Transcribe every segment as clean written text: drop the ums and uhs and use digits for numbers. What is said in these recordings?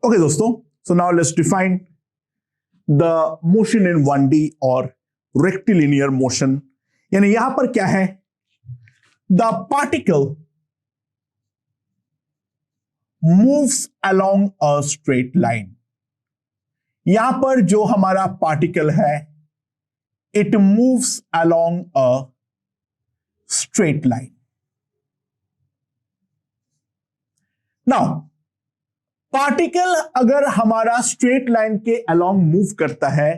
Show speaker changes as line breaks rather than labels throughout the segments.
Okay, दोस्तों, so now let's define the motion in 1D और rectilinear motion. यानी यहां पर क्या है? The particle moves along a straight line. यहां पर जो हमारा पार्टिकल है, it moves along a straight line. Now, particle अगर हमारा स्ट्रेट लाइन के अलोंग मूव करता है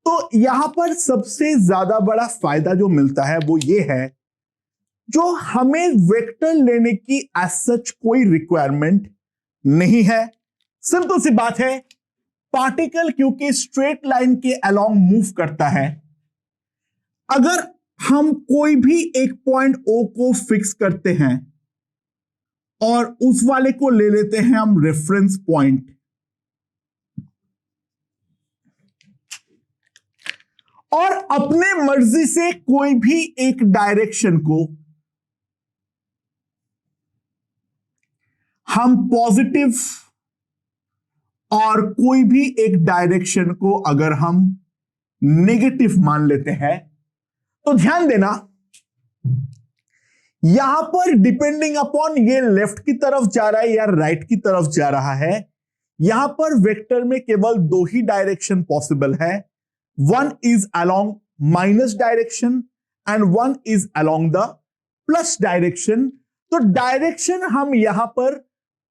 तो यहां पर सबसे ज्यादा बड़ा फायदा जो मिलता है वो ये है, जो हमें वेक्टर लेने की एज सच कोई रिक्वायरमेंट नहीं है। सिंपल सी बात है, पार्टिकल क्योंकि स्ट्रेट लाइन के अलोंग मूव करता है, अगर हम कोई भी एक पॉइंट ओ को फिक्स करते हैं और उस वाले को ले लेते हैं हम रेफरेंस पॉइंट, और अपने मर्जी से कोई भी एक डायरेक्शन को हम पॉजिटिव और कोई भी एक डायरेक्शन को अगर हम नेगेटिव मान लेते हैं, तो ध्यान देना यहां पर डिपेंडिंग अपॉन ये लेफ्ट की तरफ जा रहा है या राइट की तरफ जा रहा है, यहां पर वेक्टर में केवल दो ही डायरेक्शन पॉसिबल है। One is along minus direction and one is along the plus direction. तो डायरेक्शन हम यहां पर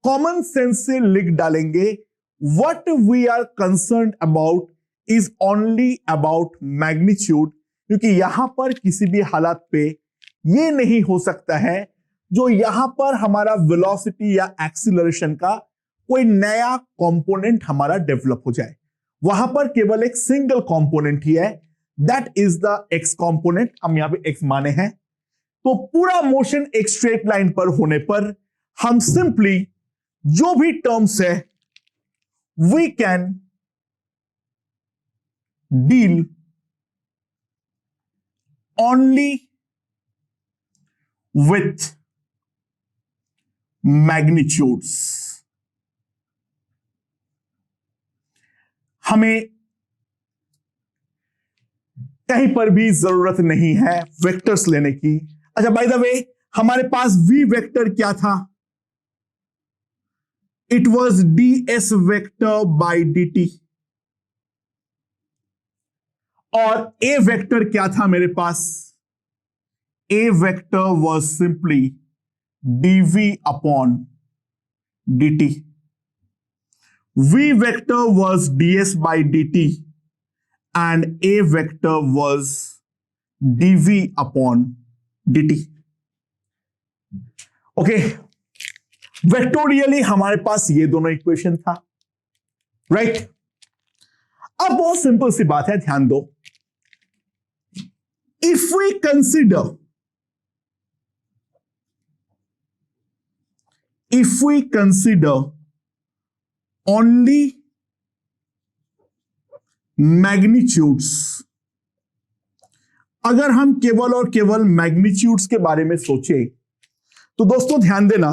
कॉमन सेंस से लिख डालेंगे। What we are concern about is only about magnitude, क्योंकि यहां पर किसी भी हालत पे ये नहीं हो सकता है जो यहां पर हमारा वेलोसिटी या एक्सीलरेशन का कोई नया कंपोनेंट हमारा डेवलप हो जाए। वहां पर केवल एक सिंगल कंपोनेंट ही है, that is the x component. हम यहां पे एक्स माने हैं, तो पूरा मोशन एक स्ट्रेट लाइन पर होने पर हम सिंपली जो भी टर्म्स है we can deal only with magnitudes। हमें कहीं पर भी जरूरत नहीं है वेक्टर्स लेने की। अच्छा, बाय द वे, हमारे पास v वेक्टर क्या था? It was ds vector by dt, और a वेक्टर क्या था मेरे पास? A vector was simply dv upon dt. V vector was ds by dt and A vector was dv upon dt. Okay, vectorially हमारे पास ये दोनों equation था, right? अब बहुत सिंपल सी बात है, ध्यान दो। If we consider only magnitudes, अगर हम केवल और केवल मैग्नीट्यूड्स के बारे में सोचे, तो दोस्तों ध्यान देना,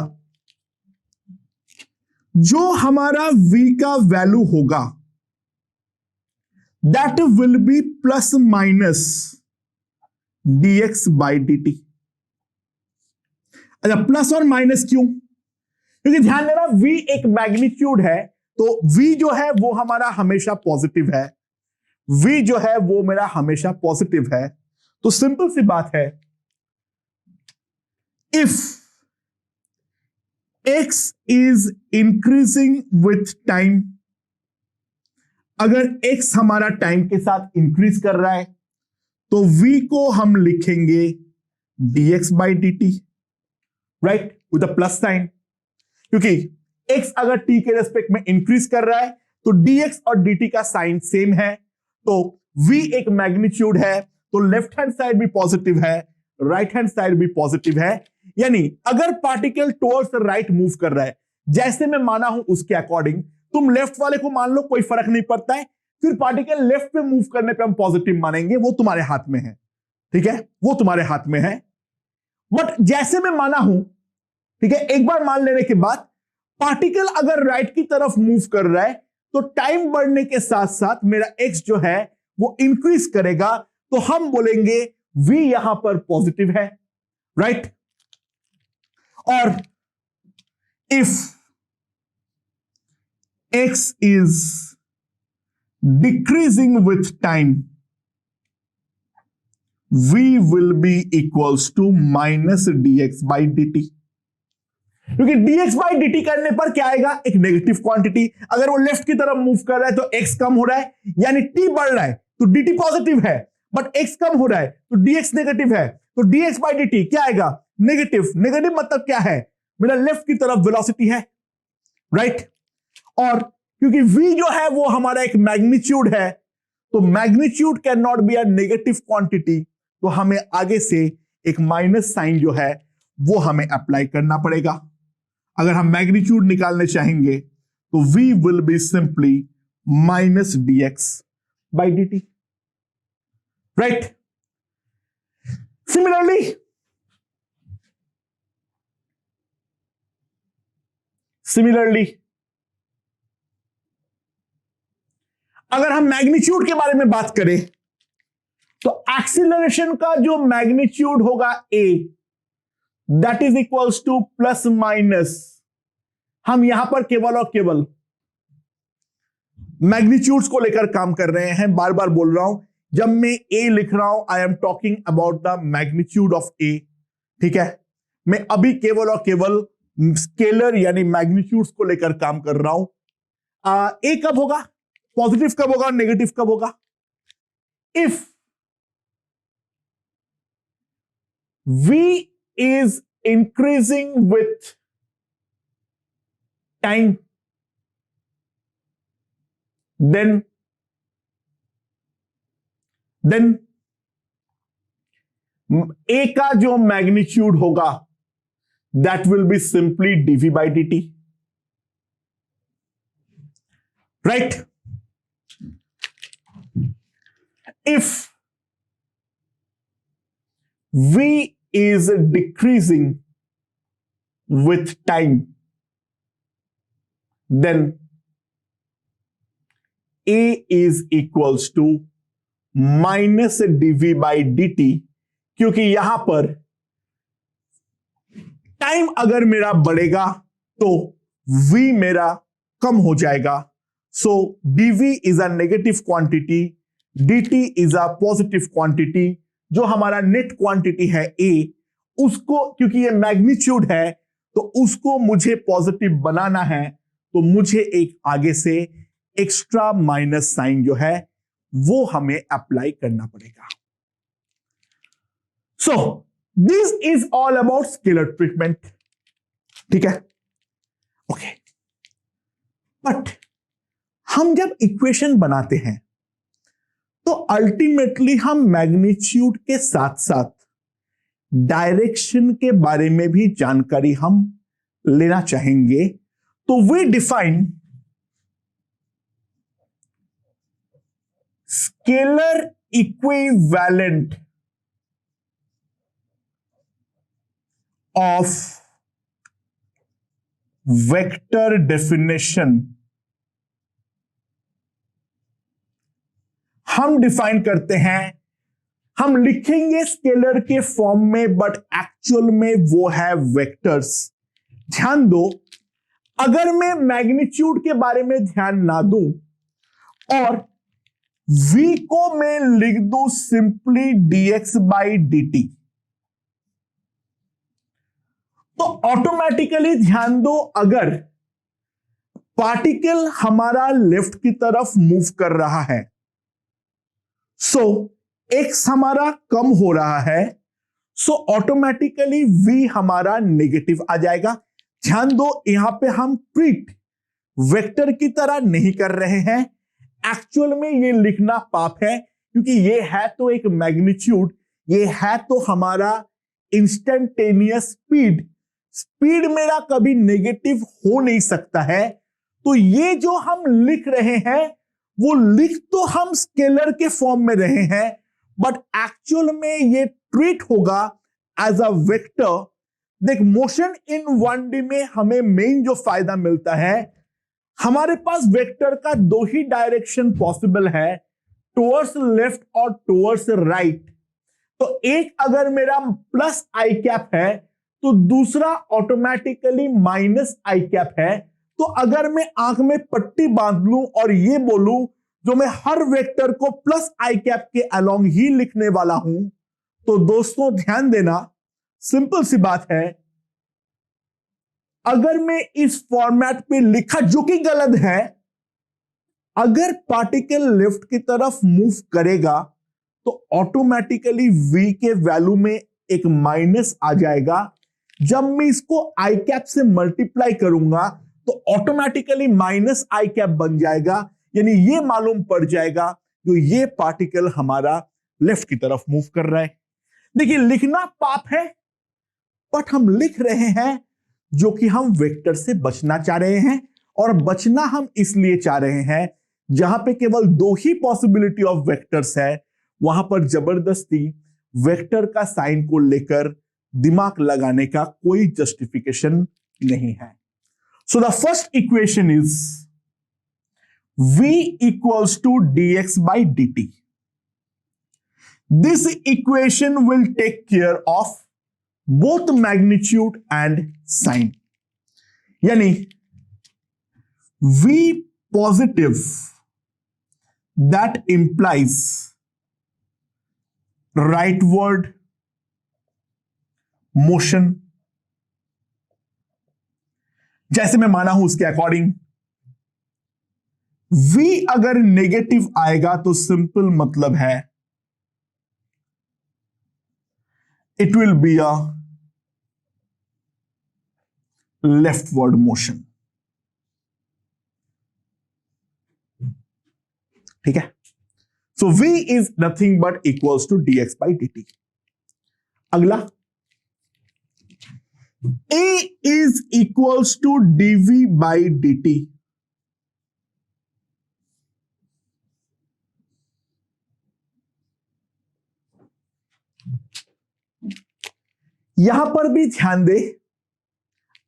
जो हमारा v का वैल्यू होगा that will be plus minus dx by dt। अच्छा, प्लस और माइनस क्यों? क्योंकि ध्यान देना v एक मैग्नीट्यूड है, तो v जो है वो हमारा हमेशा पॉजिटिव है, v जो है वो मेरा हमेशा पॉजिटिव है। तो सिंपल सी बात है, if x is increasing with time, अगर x हमारा टाइम के साथ इंक्रीज कर रहा है तो v को हम लिखेंगे dx by dt, right, with a plus sign, क्योंकि x अगर t के रेस्पेक्ट में इंक्रीज कर रहा है तो dx और dt का साइन सेम है, तो v एक मैग्नीट्यूड है, तो लेफ्ट हैंड साइड भी पॉजिटिव है, राइट हैंड साइड भी पॉजिटिव है। यानी अगर पार्टिकल टुवर्ड्स राइट मूव कर रहा है, जैसे मैं माना हूं उसके अकॉर्डिंग, तुम लेफ्ट वाले को मान लो, कोई फर्क नहीं पड़ता है। फिर पार्टिकल लेफ्ट पे मूव करने पे हम पॉजिटिव मानेंगे, वो तुम्हारे हाथ में है, ठीक है, वो तुम्हारे हाथ में है। बट जैसे मैं माना हूं, ठीक है, एक बार मान लेने के बाद पार्टिकल अगर राइट की तरफ मूव कर रहा है तो टाइम बढ़ने के साथ साथ मेरा एक्स जो है वो इंक्रीज करेगा, तो हम बोलेंगे v यहां पर पॉजिटिव है, राइट। और if x is decreasing with time v will be equals to minus dx by dt, क्योंकि dx बाई dt करने पर क्या आएगा, एक नेगेटिव क्वांटिटी। अगर वो लेफ्ट की तरफ मूव कर रहा है तो x कम हो रहा है, यानी t बढ़ रहा है तो dt पॉजिटिव है, बट x कम हो रहा है तो dx नेगेटिव है, तो dx बाई dt क्या आएगा, नेगेटिव। नेगेटिव मतलब क्या है, मेरा लेफ्ट की तरफ वेलोसिटी है, राइट। और क्योंकि v जो है वो हमारा एक मैग्नीट्यूड है, तो magnitude can not be a negative quantity, तो हमें आगे से एक माइनस साइन जो है वो हमें अप्लाई करना पड़ेगा। अगर हम मैग्नीट्यूड निकालने चाहेंगे तो v will be simply minus dx by dt, right. Similarly अगर हम मैग्नीट्यूड के बारे में बात करें तो एक्सीलरेशन का जो मैग्नीट्यूड होगा a, that is equals two plus minus, हम यहां पर केवल और केवल मैग्नीट्यूड्स को लेकर काम कर रहे हैं। बार बार बोल रहा हूं, जब मैं a लिख रहा हूं I am talking about the magnitude of a, ठीक है। मैं अभी केवल और केवल स्केलर यानी मैग्नीट्यूड्स को लेकर काम कर रहा हूं। a कब होगा, पॉजिटिव कब होगा, नेगेटिव कब होगा, if v is increasing with time, then a का जो मैग्नीट्यूड होगा that will be simply dv by dt, right? If v is decreasing with time, then a is equals to minus dv by dt, क्योंकि यहां पर time अगर मेरा बढ़ेगा तो v मेरा कम हो जाएगा। सो dv is a negative quantity, dt is a positive quantity. जो हमारा नेट क्वांटिटी है a, उसको क्योंकि ये मैग्नीट्यूड है तो उसको मुझे पॉजिटिव बनाना है, तो मुझे एक आगे से एक्स्ट्रा माइनस साइन जो है वो हमें अप्लाई करना पड़ेगा। So this is all about scalar treatment, ठीक है, ओके। बट हम जब इक्वेशन बनाते हैं तो अल्टीमेटली हम मैग्नीट्यूड के साथ साथ डायरेक्शन के बारे में भी जानकारी हम लेना चाहेंगे। तो we define scalar equivalent of vector definition. हम डिफाइन करते हैं, हम लिखेंगे स्केलर के फॉर्म में बट एक्चुअल में वो है वेक्टर्स। ध्यान दो, अगर मैं मैग्नीट्यूड के बारे में ध्यान ना दूं और v को मैं लिख दूं सिंपली dx बाई dt, तो ऑटोमेटिकली ध्यान दो, अगर पार्टिकल हमारा लेफ्ट की तरफ मूव कर रहा है सो x हमारा कम हो रहा है, सो ऑटोमेटिकली v हमारा नेगेटिव आ जाएगा। ध्यान दो, यहां पे हम ट्रीट वेक्टर की तरह नहीं कर रहे हैं। एक्चुअल में ये लिखना पाप है, क्योंकि ये है तो एक मैग्नीट्यूड, ये है तो हमारा इंस्टेंटेनियस स्पीड। स्पीड मेरा कभी नेगेटिव हो नहीं सकता है। तो ये जो हम लिख रहे हैं वो लिख तो हम स्केलर के फॉर्म में रहे हैं, बट एक्चुअल में ये ट्रीट होगा एज अ वेक्टर, देख, मोशन इन 1D में हमें मेन जो फायदा मिलता है, हमारे पास वेक्टर का दो ही डायरेक्शन पॉसिबल है, टुवर्ड्स लेफ्ट और टुवर्ड्स राइट। तो एक अगर मेरा प्लस आई कैप है तो दूसरा ऑटोमेटिकली माइनस आई कैप है। तो अगर मैं आंख में पट्टी बांध लूं और ये बोलूं जो मैं हर वेक्टर को प्लस आई कैप के अलोंग ही लिखने वाला हूं, तो दोस्तों ध्यान देना, सिंपल सी बात है, अगर मैं इस फॉर्मेट पे लिखा, जो कि गलत है, अगर पार्टिकल लेफ्ट की तरफ मूव करेगा तो ऑटोमेटिकली v के वैल्यू में एक माइनस आ जाएगा। जब मैं इसको आई कैप से मल्टीप्लाई करूंगा तो ऑटोमेटिकली माइनस आई कैप बन जाएगा, यानी ये मालूम पड़ जाएगा जो ये पार्टिकल हमारा लेफ्ट की तरफ मूव कर रहा है। देखिए, लिखना पाप है, बट हम लिख रहे हैं जो कि हम वेक्टर से बचना चाह रहे हैं, और बचना हम इसलिए चाह रहे हैं जहां पे केवल दो ही पॉसिबिलिटी ऑफ वेक्टर्स है, वहां पर जबरदस्ती वेक्टर का साइन को लेकर दिमाग लगाने का कोई जस्टिफिकेशन नहीं है। So the first equation is v equals to dx by dt. This equation will take care of both magnitude and sign. यानी v positive, that implies rightward motion, जैसे मैं माना हूं उसके अकॉर्डिंग। v अगर नेगेटिव आएगा तो सिंपल मतलब है it will be a leftward motion. ठीक है, so v is nothing but equals to dx by dt। अगला, a is equals to dv by dt। यहां पर भी ध्यान दे,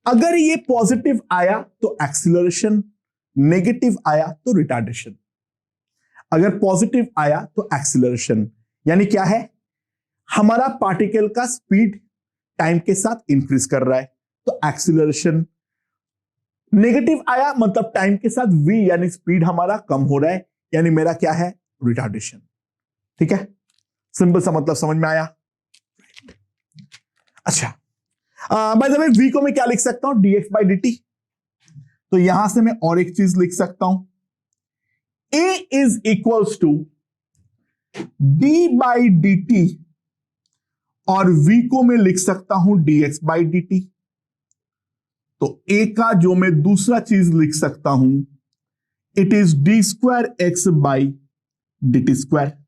अगर ये पॉजिटिव आया तो एक्सीलरेशन, नेगेटिव आया तो रिटार्डेशन। अगर पॉजिटिव आया तो एक्सीलरेशन, यानी क्या है, हमारा पार्टिकल का स्पीड टाइम के साथ इंक्रीज कर रहा है, तो एक्सीलरेशन। नेगेटिव आया मतलब टाइम के साथ v यानी स्पीड हमारा कम हो रहा है, यानी मेरा क्या है, रिटार्डेशन। ठीक है, सिंपल सा मतलब समझ में आया। अच्छा, बाय द वे v को मैं क्या लिख सकता हूं, dx बाई dt। तो यहां से मैं और एक चीज लिख सकता हूं, a is equals to d by dt, और v को मैं लिख सकता हूं dx बाई dt। तो a का जो मैं दूसरा चीज लिख सकता हूं, it is d square x by dt square.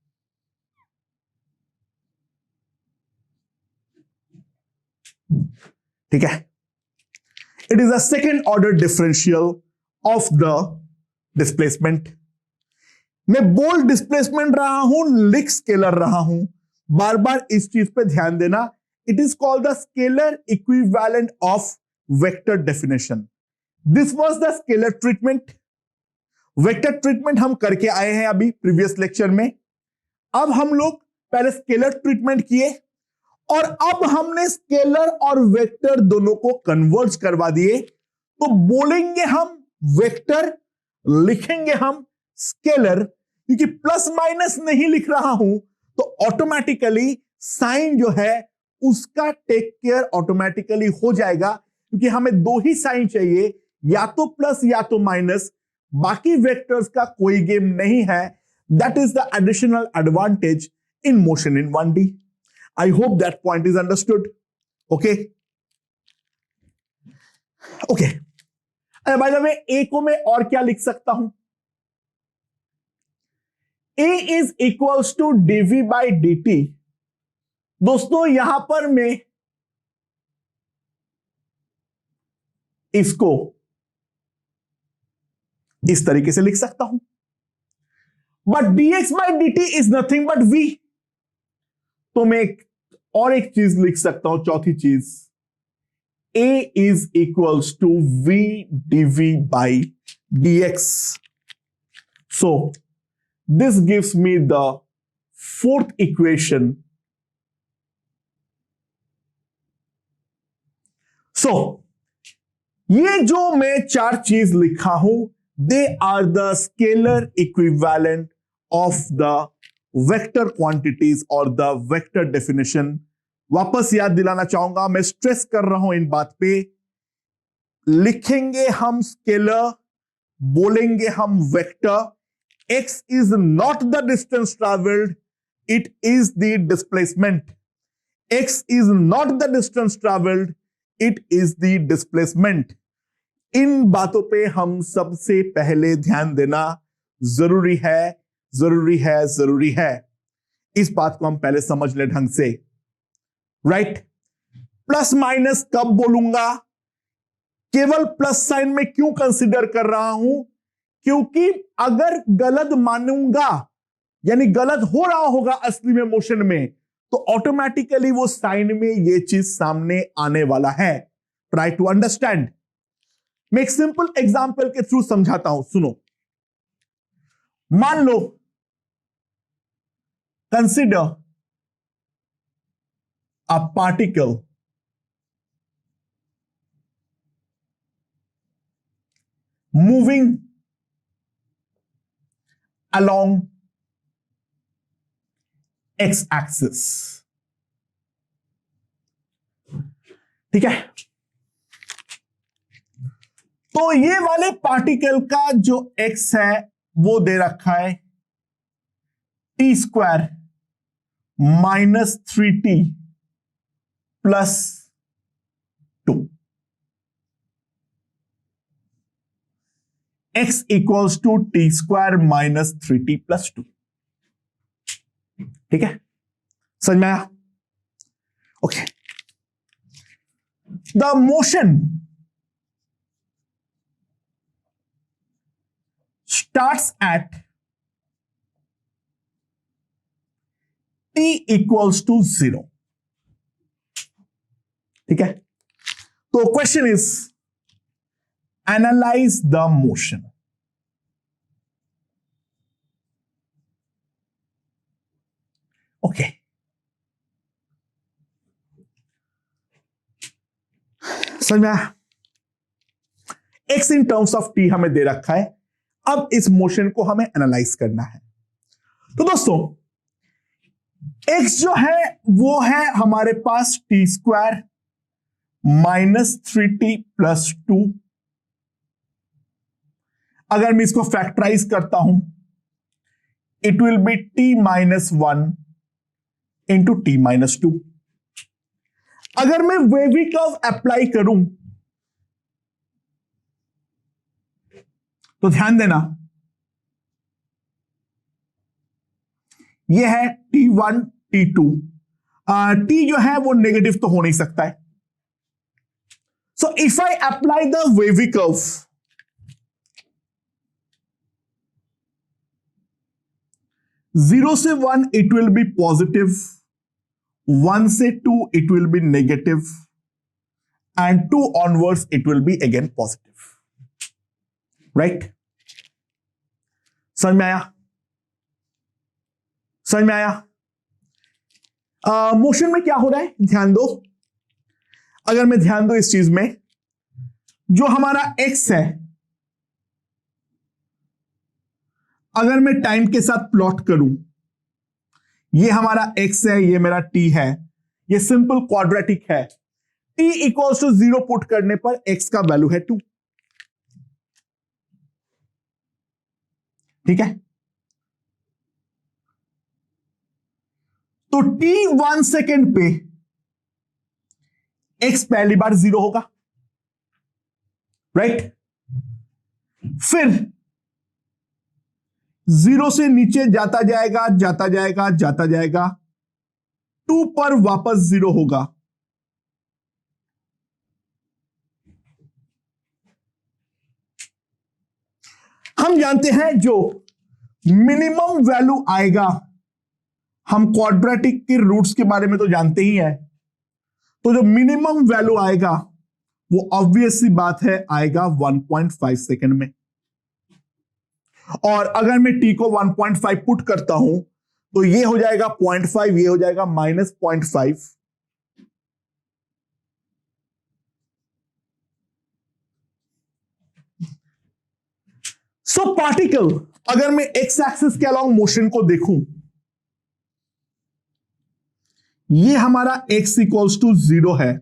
ठीक है, it is a second order differential of the displacement. मैं बोल डिस्प्लेसमेंट रहा हूं, लिख स्केलर रहा हूं, बार बार इस चीज पे ध्यान देना। It is called the scalar equivalent of vector definition. This was the scalar treatment. Vector treatment हम करके आए हैं अभी प्रीवियस लेक्चर में। अब हम लोग पहले स्केलर ट्रीटमेंट किए, और अब हमने स्केलर और वेक्टर दोनों को कन्वर्ज करवा दिए। तो बोलेंगे हम वेक्टर, लिखेंगे हम स्केलर, क्योंकि प्लस माइनस नहीं लिख रहा हूं तो ऑटोमेटिकली साइन जो है उसका टेक केयर ऑटोमेटिकली हो जाएगा, क्योंकि हमें दो ही साइन चाहिए, या तो प्लस या तो माइनस। बाकी वेक्टर्स का कोई गेम नहीं है। That is the additional advantage in motion in 1D। I hope that point is understood. Okay. Okay. By the way, A को मैं और क्या लिख सकता हूं, A is equals to dv by dt। दोस्तों यहां पर मैं इसको इस तरीके से लिख सकता हूं, but dx by dt is nothing but v। तो मैं और एक चीज लिख सकता हूं, चौथी चीज, A is equals to V dV by dx. So this gives me the fourth equation. So ये जो मैं चार चीज लिखा हूं, they are the scalar equivalent of the vector quantities or the vector definition. वापस याद दिलाना चाहूंगा, मैं स्ट्रेस कर रहा हूं इन बात पे, लिखेंगे हम स्केलर, बोलेंगे हम vector. X is not the distance traveled, it is the displacement. X is not the distance traveled, it is the displacement. इन बातों पे हम सबसे पहले ध्यान देना जरूरी है, जरूरी है, जरूरी है. इस बात को हम पहले समझ ले ढंग से. राइट? प्लस माइनस कब बोलूंगा? केवल प्लस साइन में क्यों कंसीडर कर रहा हूं? क्योंकि अगर गलत मानूंगा, यानी गलत हो रहा होगा असली में मोशन में, तो ऑटोमेटिकली वो साइन में ये चीज सामने आने वाला है. Try to understand. मैं एक सिंपल एग्जांपल के थ्रू समझाता हूं, सुनो. मान लो, consider a particle moving along x-axis. ठीक है? तो ये वाले पार्टिकल का जो x है वो दे रखा है t square minus 3t plus 2. x equals to t square minus 3t plus 2. ठीक है? समझ में आया? Okay. The motion starts at t equals to 0. ठीक है? तो question is analyse the motion. Okay. समझ में आया? X in terms of t हमें दे रखा है. अब इस मोशन को हमें एनालाइज करना है. तो दोस्तों, एक्स जो है वो है हमारे पास t square minus 3t plus 2. अगर मैं इसको फैक्टराइज करता हूं, it will be t minus 1 into t minus 2. अगर मैं वेवी कर्व अप्लाई करूं तो ध्यान देना, यह है t1 t2. t जो है वो नेगेटिव तो हो नहीं सकता है. So if I apply the wavy curve, zero से 1 it will be positive, 1 से 2 it will be negative, and 2 onwards it will be again positive. Right? समझ में आया? समझ में आया? मोशन में क्या हो रहा है ध्यान दो. अगर मैं ध्यान दो इस चीज में, जो हमारा x है, अगर मैं टाइम के साथ प्लॉट करूं, ये हमारा x है, ये मेरा t है, ये सिंपल क्वाड्रेटिक है. t इक्वल्स टू 0 पुट करने पर x का वैल्यू है 2. ठीक है? तो t 1 सेकेंड पे x पहली बार 0 होगा. राइट? फिर 0 से नीचे जाता जाएगा, जाता जाएगा, जाता जाएगा, 2 पर वापस 0 होगा. हम जानते हैं जो मिनिमम वैल्यू आएगा, हम क्वाड्रेटिक के रूट्स के बारे में तो जानते ही हैं, तो जो मिनिमम वैल्यू आएगा वो ऑब्वियस सी बात है आएगा 1.5 सेकेंड में। और अगर मैं t को 1.5 पुट करता हूं तो ये हो जाएगा 0.5, ये हो जाएगा -0.5। सो पार्टिकल, अगर मैं एक्स एक्सिस के अलोंग मोशन को देखूं, ये हमारा x इक्वल्स टू 0 है,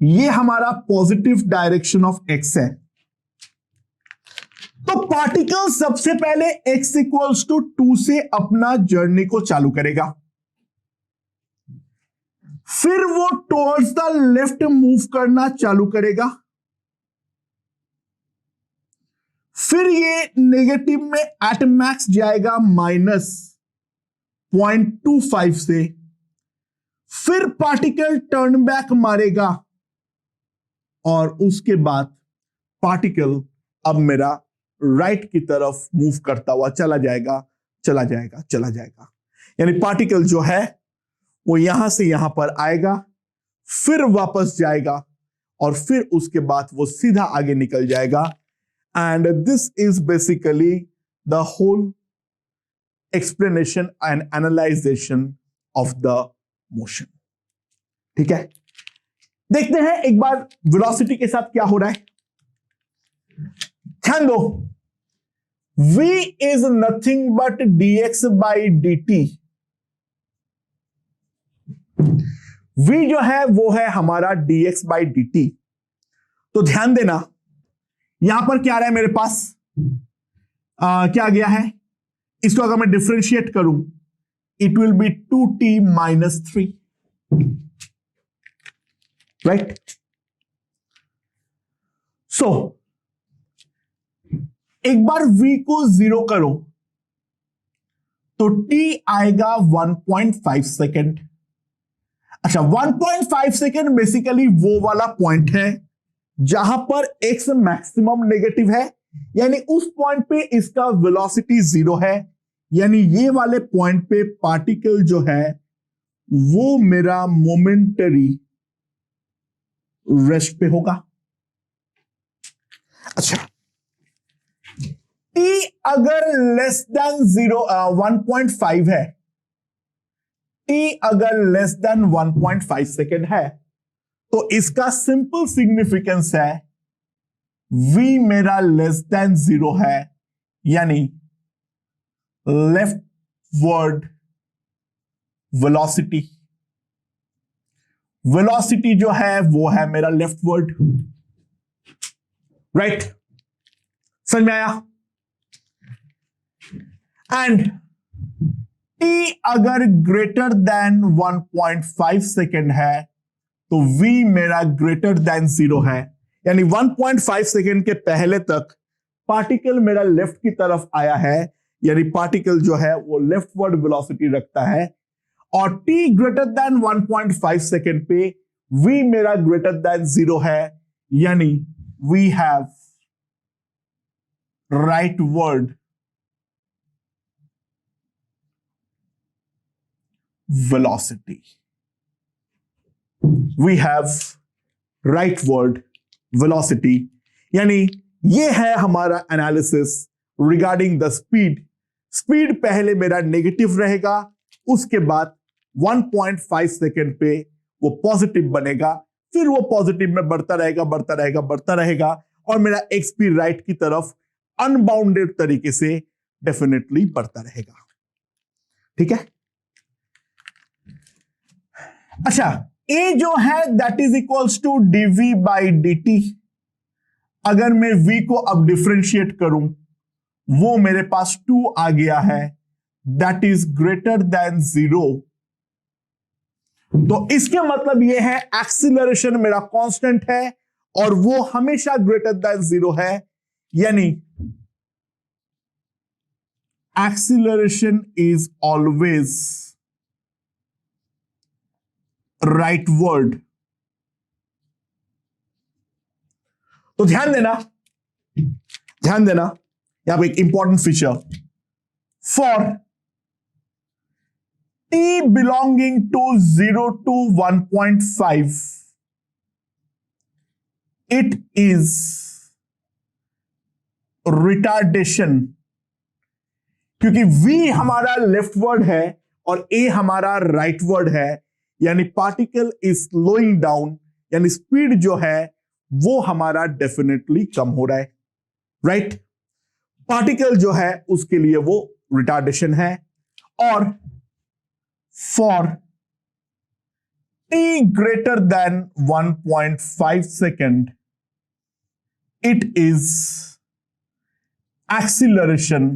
ये हमारा पॉजिटिव डायरेक्शन ऑफ x है। तो पार्टिकल सबसे पहले x इक्वल्स टू 2 से अपना जर्नी को चालू करेगा, फिर वो टुवर्ड्स द लेफ्ट मूव करना चालू करेगा, फिर ये नेगेटिव में एट मैक्स जाएगा -0.25 से, फिर पार्टिकल टर्न बैक मारेगा और उसके बाद पार्टिकल अब मेरा राइट की तरफ मूव करता हुआ चला जाएगा, चला जाएगा, चला जाएगा। यानी पार्टिकल जो है वो यहां से यहां पर आएगा, फिर वापस जाएगा और फिर उसके बाद वो सीधा आगे निकल जाएगा। And this is basically the whole explanation and analysation of the motion. ठीक है, देखते हैं एक बार वेलोसिटी के साथ क्या हो रहा है। ध्यान दो, v is nothing but dx by dt। v जो है वो है हमारा dx बाई dt। तो ध्यान देना, यहां पर क्या आ रहा है मेरे पास, क्या गया है, इसको अगर मैं डिफरेंशिएट करूं, it will be 2t-3, right. So एक बार v को 0 करो तो t आएगा 1.5 सेकेंड। अच्छा, 1.5 सेकेंड बेसिकली वो वाला पॉइंट है जहां पर x मैक्सिमम नेगेटिव है, यानी उस पॉइंट पे इसका वेलोसिटी 0 है, यानी ये वाले पॉइंट पे पार्टिकल जो है वो मेरा मोमेंटरी रेस्ट पे होगा। अच्छा, t अगर लेस देन 1.5 है, t अगर लेस देन 1.5 सेकेंड है, तो इसका सिंपल सिग्निफिकेंस है v मेरा लेस देन 0 है, यानी लेफ्ट वर्ड वेलोसिटी, वेलोसिटी जो है वो है मेरा लेफ्ट वर्ड, राइट। समझ में आया। एंड t अगर ग्रेटर देन 1.5 सेकेंड है तो v मेरा ग्रेटर देन 0 है, यानी 1.5 सेकेंड के पहले तक पार्टिकल मेरा लेफ्ट की तरफ आया है, यानी पार्टिकल जो है वो लेफ्ट वर्ड वेलोसिटी रखता है। और t ग्रेटर देन 1.5 सेकेंड पे v मेरा ग्रेटर देन 0 है, यानी we have rightward velocity, we have rightward velocity. यानी ये है हमारा analysis regarding the speed. Speed पहले मेरा नेगेटिव रहेगा, उसके बाद 1.5 सेकेंड पे वो पॉजिटिव बनेगा, फिर वो पॉजिटिव में बढ़ता रहेगा, बढ़ता रहेगा, बढ़ता रहेगा, और मेरा एक्स भी राइट की तरफ अनबाउंडेड तरीके से डेफिनेटली बढ़ता रहेगा। ठीक है। अच्छा, ए जो है that is equals to dv by dt। अगर मैं v को अब डिफरेंशिएट करूं, वो मेरे पास 2 आ गया है, दैट इज ग्रेटर देन 0। तो इसके मतलब यह है एक्सीलरेशन मेरा कांस्टेंट है और वो हमेशा ग्रेटर देन 0 है, यानी acceleration is always right word. तो ध्यान देना, ध्यान देना, यहां पे एक important feature, for t belonging to 0 to 1.5, it is retardation, क्योंकि v हमारा लेफ्ट वर्ड है और a हमारा राइट वर्ड है, यानी पार्टिकल इज स्लोइंग डाउन, यानी स्पीड जो है वो हमारा डेफिनेटली कम हो रहा है, राइट। पार्टिकल जो है उसके लिए वो रिटार्डेशन है। और for t greater than 1.5 second it is acceleration,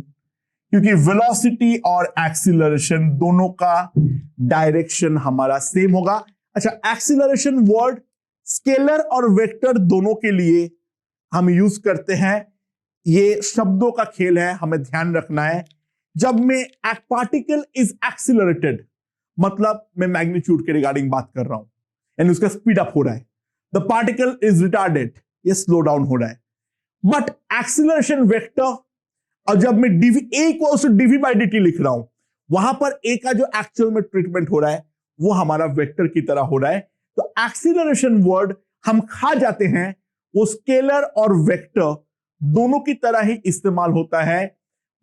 क्योंकि वेलोसिटी और एक्सीलरेशन दोनों का डायरेक्शन हमारा सेम होगा। अच्छा, एक्सीलरेशन वर्ड स्केलर और वेक्टर दोनों के लिए हम यूज करते हैं, ये शब्दों का खेल है, हमें ध्यान रखना है। जब मैं पार्टिकल इज एक्सीलरेटेड, मतलब मैं मैग्नीट्यूड के रिगार्डिंग बात कर रहा हूं, यानी उसका स्पीड अप हो रहा है। द पार्टिकल इज रिटार्डेड, ये स्लो डाउन हो रहा है। बट एक्सीलरेशन वेक्टर, और जब मैं dv a equals to dv by dt लिख रहा हूं, वहां पर a का जो एक्चुअल में ट्रीटमेंट हो रहा है वो हमारा वेक्टर की तरह हो रहा है। तो एक्सीलरेशन वर्ड हम खा जाते हैं, वो स्केलर और वेक्टर दोनों की तरह ही इस्तेमाल होता है।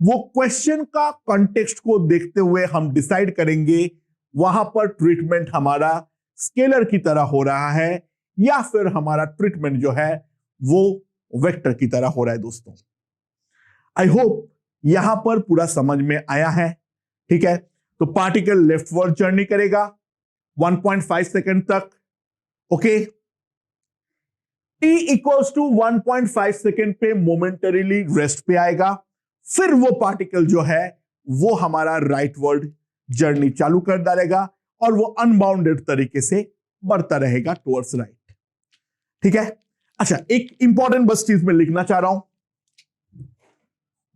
वो क्वेश्चन का कॉन्टेक्स्ट को देखते हुए हम डिसाइड करेंगे वहां पर ट्रीटमेंट हमारा स्केलर की तरह हो रहा है या फिर हमारा ट्रीटमेंट जो है वो वेक्टर की तरह हो रहा है। दोस्तों, आई होप यहां पर पूरा समझ में आया है, ठीक है। तो पार्टिकल लेफ्टवर्ड जर्नी करेगा 1.5 सेकेंड तक, okay. t equals to 1.5 second पे मोमेंटरीली रेस्ट पे आएगा, फिर वो पार्टिकल जो है वो हमारा राइटवर्ड जर्नी चालू कर डालेगा और वो अनबाउंडेड तरीके से बढ़ता रहेगा टुवर्ड्स राइट, ठीक है। अच्छा, एक इंपॉर्टेंट बस चीज में लिखना चाह रहा हूं,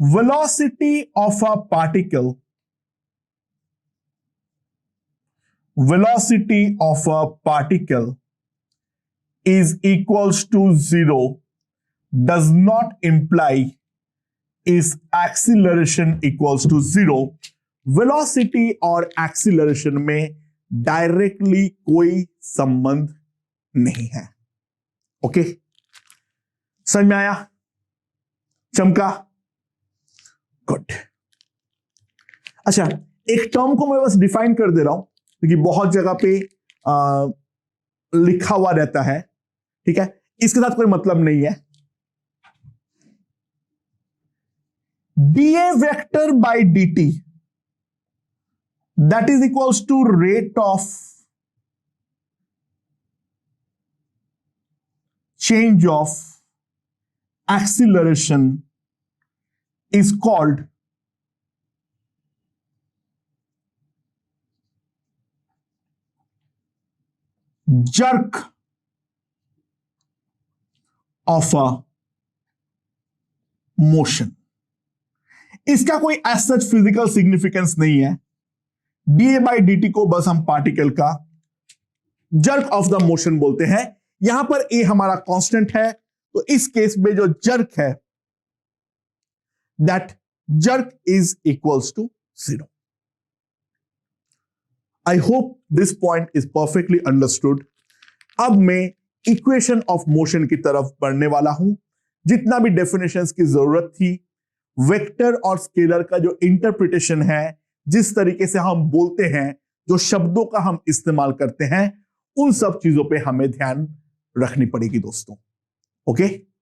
velocity of a particle, velocity of a particle is equals to 0 does not imply is acceleration equals to 0। velocity और acceleration में डायरेक्टली कोई संबंध नहीं है, ओके। समझ में आया? चमका? गुड। अच्छा, एक टर्म को मैं बस डिफाइन कर दे रहा हूं क्योंकि बहुत जगह पे लिखा हुआ रहता है, ठीक है, इसके साथ कोई मतलब नहीं है। dA vector by dt that is equals to rate of change of acceleration is called jerk of a motion। इसका कोई एज सच फिजिकल सिग्निफिकेंस नहीं है, dA बाई dt को बस हम पार्टिकल का जर्क ऑफ द मोशन बोलते हैं। यहां पर a हमारा कांस्टेंट है, तो इस केस में जो जर्क है that jerk is equals to 0। I hope this point is perfectly understood। अब मैं इक्वेशन ऑफ मोशन की तरफ बढ़ने वाला हूं। जितना भी डेफिनेशंस की जरूरत थी, वेक्टर और स्केलर का जो इंटरप्रिटेशन है, जिस तरीके से हम बोलते हैं, जो शब्दों का हम इस्तेमाल करते हैं, उन सब चीजों पे हमें ध्यान रखनी पड़ेगी दोस्तों, ओके।